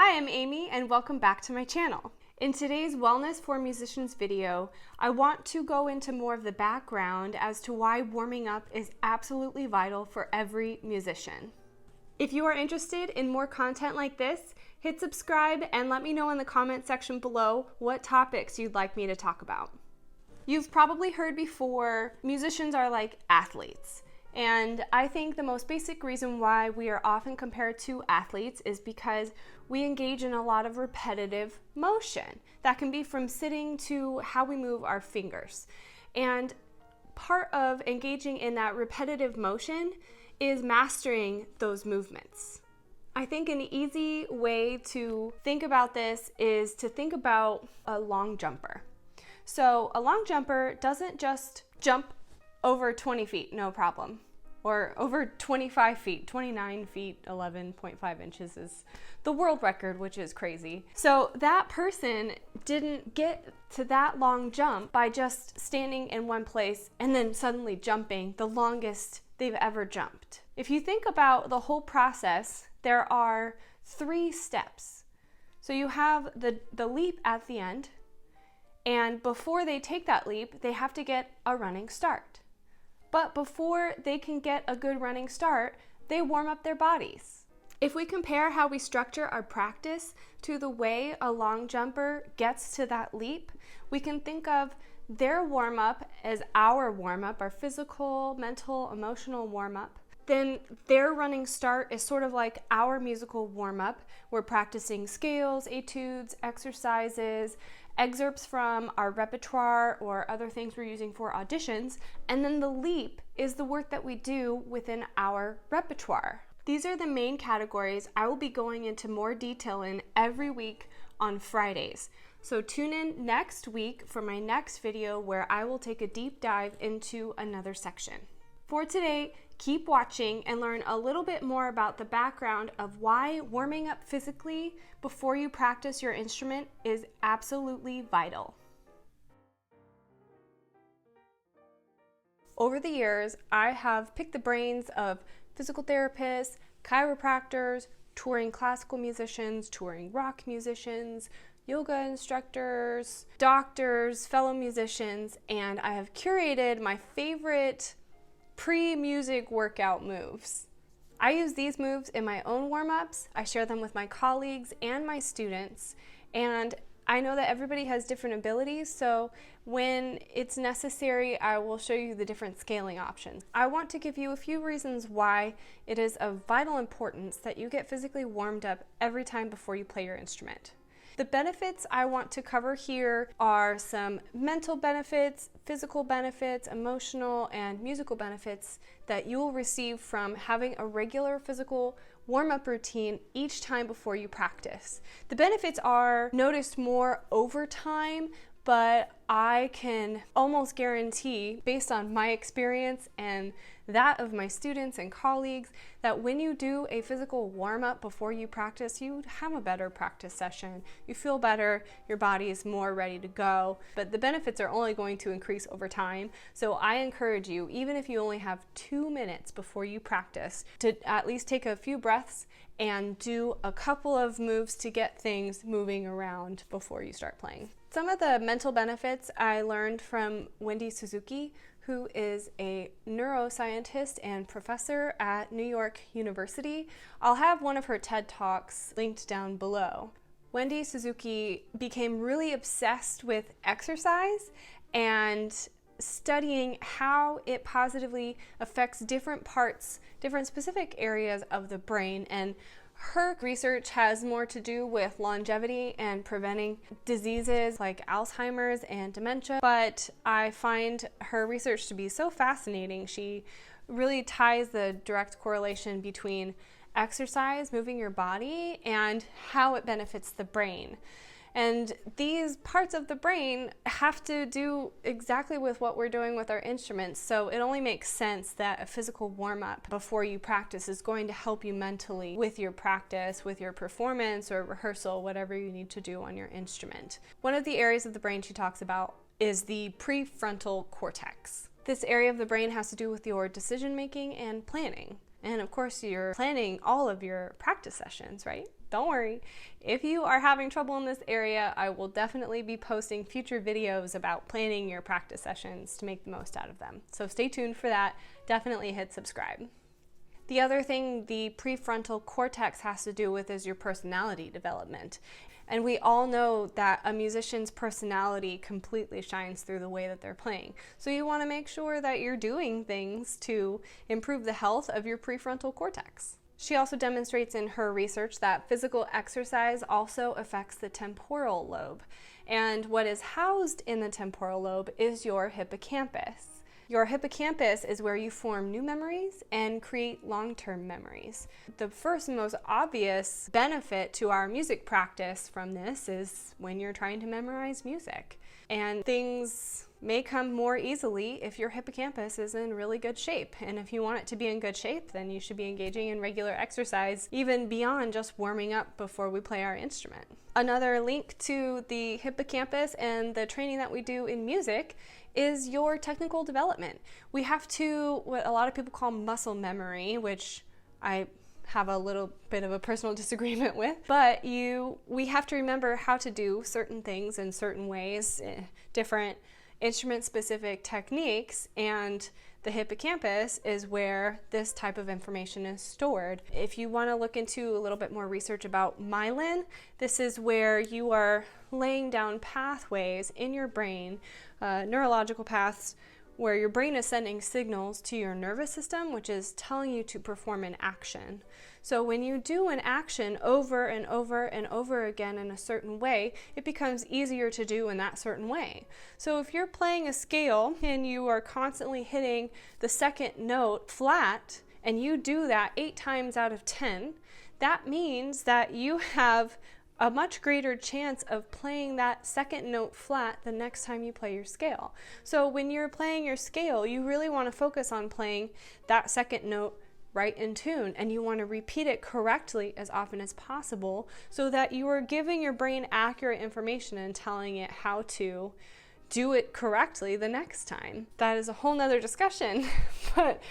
Hi, I'm Amy and welcome back to my channel. In today's Wellness for Musicians video, I want to go into more of the background as to why warming up is absolutely vital for every musician. If you are interested in more content like this, hit subscribe and let me know in the comment section below what topics you'd like me to talk about. You've probably heard before, musicians are like athletes. And I think the most basic reason why we are often compared to athletes is because we engage in a lot of repetitive motion. That can be from sitting to how we move our fingers. And part of engaging in that repetitive motion is mastering those movements. I think an easy way to think about this is to think about a long jumper. So a long jumper doesn't just jump over 20 feet, no problem. Or over 25 feet, 29 feet, 11.5 inches is the world record, which is crazy. So that person didn't get to that long jump by just standing in one place and then suddenly jumping the longest they've ever jumped. If you think about the whole process, there are 3 steps. So you have the leap at the end, and before they take that leap, they have to get a running start. But before they can get a good running start, they warm up their bodies. If we compare how we structure our practice to the way a long jumper gets to that leap, we can think of their warm-up as our warm-up, our physical, mental, emotional warm-up. Then their running start is sort of like our musical warm-up. We're practicing scales, etudes, exercises, excerpts from our repertoire or other things we're using for auditions, and then the leap is the work that we do within our repertoire. These are the main categories I will be going into more detail in every week on Fridays. So tune in next week for my next video where I will take a deep dive into another section. For today, keep watching and learn a little bit more about the background of why warming up physically before you practice your instrument is absolutely vital. Over the years, I have picked the brains of physical therapists, chiropractors, touring classical musicians, touring rock musicians, yoga instructors, doctors, fellow musicians, and I have curated my favorite pre-music workout moves. I use these moves in my own warm-ups. I share them with my colleagues and my students, and I know that everybody has different abilities, so when it's necessary, I will show you the different scaling options. I want to give you a few reasons why it is of vital importance that you get physically warmed up every time before you play your instrument. The benefits I want to cover here are some mental benefits, physical benefits, emotional and musical benefits that you will receive from having a regular physical warm-up routine each time before you practice. The benefits are noticed more over time, but I can almost guarantee, based on my experience and that of my students and colleagues, that when you do a physical warm-up before you practice, you have a better practice session. You feel better, your body is more ready to go, but the benefits are only going to increase over time. So I encourage you, even if you only have 2 minutes before you practice, to at least take a few breaths and do a couple of moves to get things moving around before you start playing. Some of the mental benefits I learned from Wendy Suzuki, who is a neuroscientist and professor at New York University. I'll have one of her TED Talks linked down below. Wendy Suzuki became really obsessed with exercise and studying how it positively affects different parts, different specific areas of the brain, and her research has more to do with longevity and preventing diseases like Alzheimer's and dementia, but I find her research to be so fascinating. She really ties the direct correlation between exercise, moving your body, and how it benefits the brain. And these parts of the brain have to do exactly with what we're doing with our instruments, so it only makes sense that a physical warm-up before you practice is going to help you mentally with your practice, with your performance or rehearsal, whatever you need to do on your instrument. One of the areas of the brain she talks about is the prefrontal cortex. This area of the brain has to do with your decision-making and planning. And of course, you're planning all of your practice sessions, right? Don't worry. If you are having trouble in this area, I will definitely be posting future videos about planning your practice sessions to make the most out of them. So stay tuned for that. Definitely hit subscribe. The other thing the prefrontal cortex has to do with is your personality development. And we all know that a musician's personality completely shines through the way that they're playing. So you want to make sure that you're doing things to improve the health of your prefrontal cortex. She also demonstrates in her research that physical exercise also affects the temporal lobe. And what is housed in the temporal lobe is your hippocampus. Your hippocampus is where you form new memories and create long-term memories. The first and most obvious benefit to our music practice from this is when you're trying to memorize music. And things may come more easily if your hippocampus is in really good shape. And if you want it to be in good shape, then you should be engaging in regular exercise, even beyond just warming up before we play our instrument. Another link to the hippocampus and the training that we do in music is your technical development. We have to, what a lot of people call muscle memory, which I have a little bit of a personal disagreement with, but we have to remember how to do certain things in certain ways, different instrument-specific techniques, and the hippocampus is where this type of information is stored. If you want to look into a little bit more research about myelin, this is where you are laying down pathways in your brain, neurological paths, where your brain is sending signals to your nervous system, which is telling you to perform an action. So when you do an action over and over and over again in a certain way, it becomes easier to do in that certain way. So if you're playing a scale and you are constantly hitting the second note flat, and you do that 8 times out of 10, that means that you have a much greater chance of playing that second note flat the next time you play your scale. So when you're playing your scale, you really want to focus on playing that second note right in tune, and you want to repeat it correctly as often as possible so that you are giving your brain accurate information and telling it how to do it correctly the next time. That is a whole nother discussion, but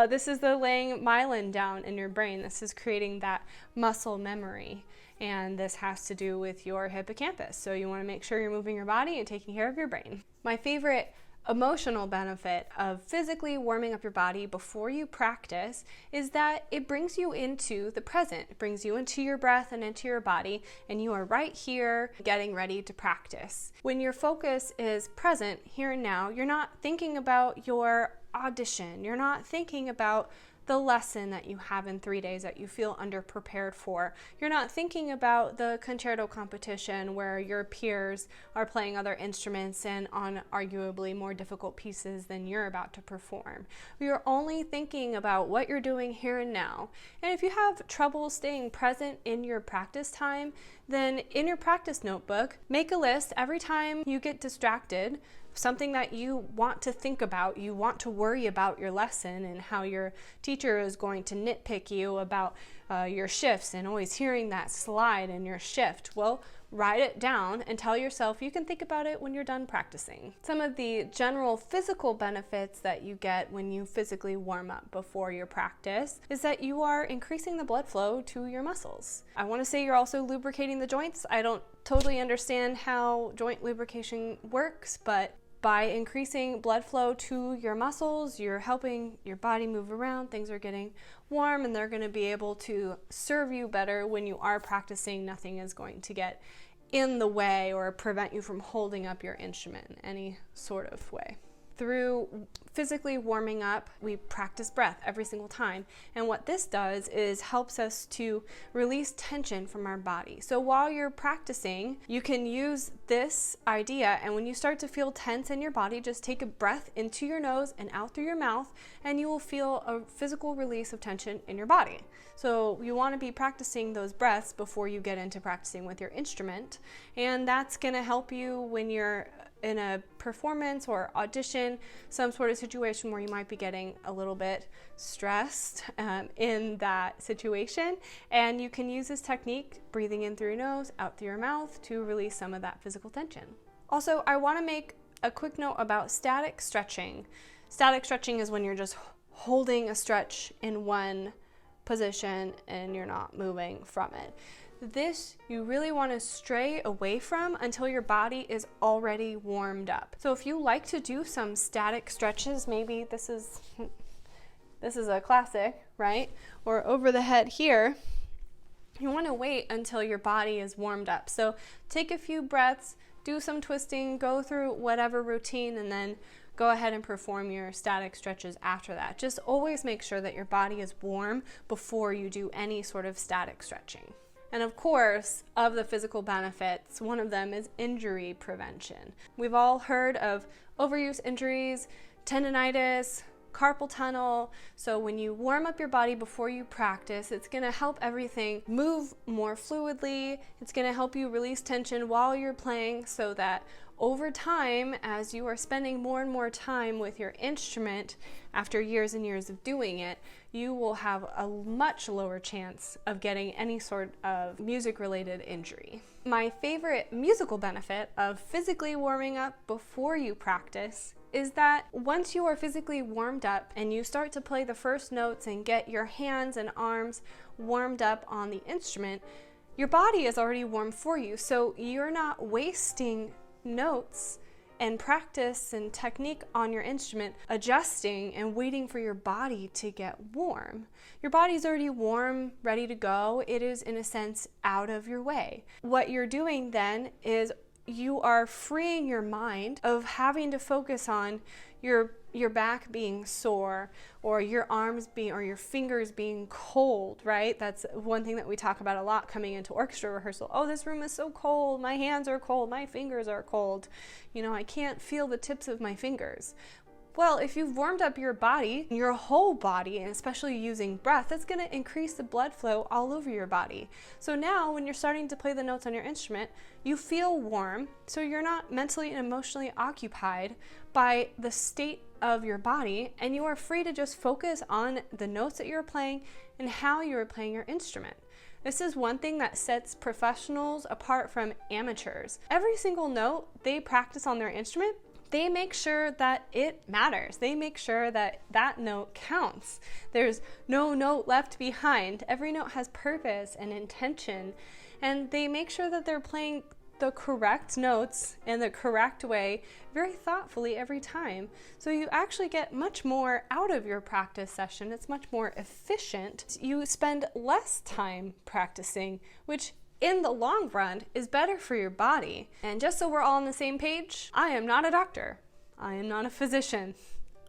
this is the laying myelin down in your brain. This is creating that muscle memory, and this has to do with your hippocampus. So you want to make sure you're moving your body and taking care of your brain. My favorite emotional benefit of physically warming up your body before you practice is that it brings you into the present. It brings you into your breath and into your body, and you are right here getting ready to practice. When your focus is present, here and now, you're not thinking about your audition. You're not thinking about the lesson that you have in 3 days that you feel underprepared for. You're not thinking about the concerto competition where your peers are playing other instruments and on arguably more difficult pieces than you're about to perform. You're only thinking about what you're doing here and now. And if you have trouble staying present in your practice time, then in your practice notebook, make a list every time you get distracted, something that you want to think about, you want to worry about your lesson and how your teacher is going to nitpick you about your shifts and always hearing that slide in your shift. Well, write it down and tell yourself you can think about it when you're done practicing. Some of the general physical benefits that you get when you physically warm up before your practice is that you are increasing the blood flow to your muscles. I want to say you're also lubricating the joints. I don't totally understand how joint lubrication works, but by increasing blood flow to your muscles, you're helping your body move around, things are getting warm, and they're going to be able to serve you better when you are practicing. Nothing is going to get in the way or prevent you from holding up your instrument in any sort of way. Through physically warming up, we practice breath every single time. And what this does is helps us to release tension from our body. So while you're practicing, you can use this idea, and when you start to feel tense in your body, just take a breath into your nose and out through your mouth, and you will feel a physical release of tension in your body. So you want to be practicing those breaths before you get into practicing with your instrument, and that's going to help you when you're in a performance or audition, some sort of situation where you might be getting a little bit stressed in that situation. And you can use this technique, breathing in through your nose, out through your mouth, to release some of that physical tension. Also, I want to make a quick note about static stretching. Static stretching is when you're just holding a stretch in one position and you're not moving from it. This you really want to stray away from until your body is already warmed up. So if you like to do some static stretches, maybe this is a classic, right? Or over the head here, you want to wait until your body is warmed up. So take a few breaths, do some twisting, go through whatever routine, and then go ahead and perform your static stretches after that. Just always make sure that your body is warm before you do any sort of static stretching. And of course, of the physical benefits, one of them is injury prevention. We've all heard of overuse injuries, tendonitis, carpal tunnel. So when you warm up your body before you practice, it's going to help everything move more fluidly. It's going to help you release tension while you're playing, so that over time, as you are spending more and more time with your instrument after years and years of doing it, you will have a much lower chance of getting any sort of music-related injury. My favorite musical benefit of physically warming up before you practice is that once you are physically warmed up and you start to play the first notes and get your hands and arms warmed up on the instrument, your body is already warm for you, so you're not wasting notes and practice and technique on your instrument adjusting and waiting for your body to get warm. Your body's already warm, ready to go. It is, in a sense, out of your way. What you're doing then is you are freeing your mind of having to focus on your back being sore, or your arms being, or your fingers being cold, right? That's one thing that we talk about a lot coming into orchestra rehearsal. Oh, this room is so cold, my hands are cold, my fingers are cold. You know, I can't feel the tips of my fingers. Well, if you've warmed up your body, your whole body, and especially using breath, that's going to increase the blood flow all over your body. So now when you're starting to play the notes on your instrument, you feel warm, so you're not mentally and emotionally occupied by the state of your body, and you are free to just focus on the notes that you're playing and how you're playing your instrument. This is one thing that sets professionals apart from amateurs. Every single note they practice on their instrument, they make sure that it matters. They make sure that that note counts. There's no note left behind. Every note has purpose and intention, and they make sure that they're playing the correct notes in the correct way very thoughtfully every time. So you actually get much more out of your practice session. It's much more efficient. You spend less time practicing, which in the long run is better for your body. And just so we're all on the same page, I am not a doctor. I am not a physician.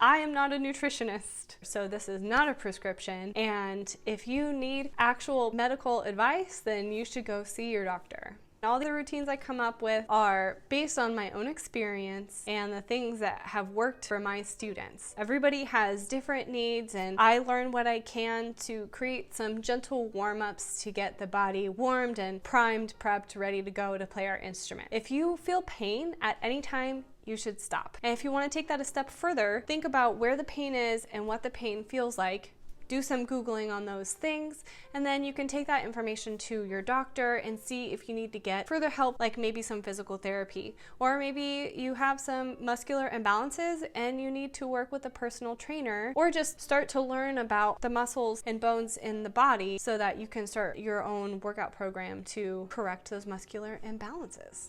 I am not a nutritionist. So this is not a prescription. And if you need actual medical advice, then you should go see your doctor. All the routines I come up with are based on my own experience and the things that have worked for my students. Everybody has different needs, and I learn what I can to create some gentle warm-ups to get the body warmed and primed, prepped, ready to go to play our instrument. If you feel pain at any time, you should stop. And if you want to take that a step further, think about where the pain is and what the pain feels like. Do some Googling on those things, and then you can take that information to your doctor and see if you need to get further help, like maybe some physical therapy, or maybe you have some muscular imbalances and you need to work with a personal trainer, or just start to learn about the muscles and bones in the body so that you can start your own workout program to correct those muscular imbalances.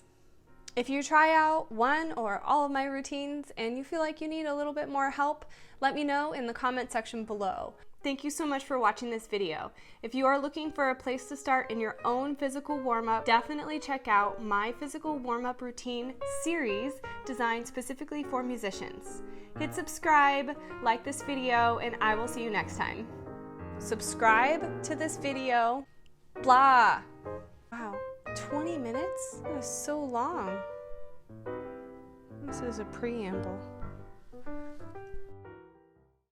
If you try out one or all of my routines and you feel like you need a little bit more help, let me know in the comment section below. Thank you so much for watching this video. If you are looking for a place to start in your own physical warm-up, definitely check out my physical warm-up routine series designed specifically for musicians. Hit subscribe, like this video, and I will see you next time. Subscribe to this video. Blah. Wow, 20 minutes? That is so long. This is a preamble.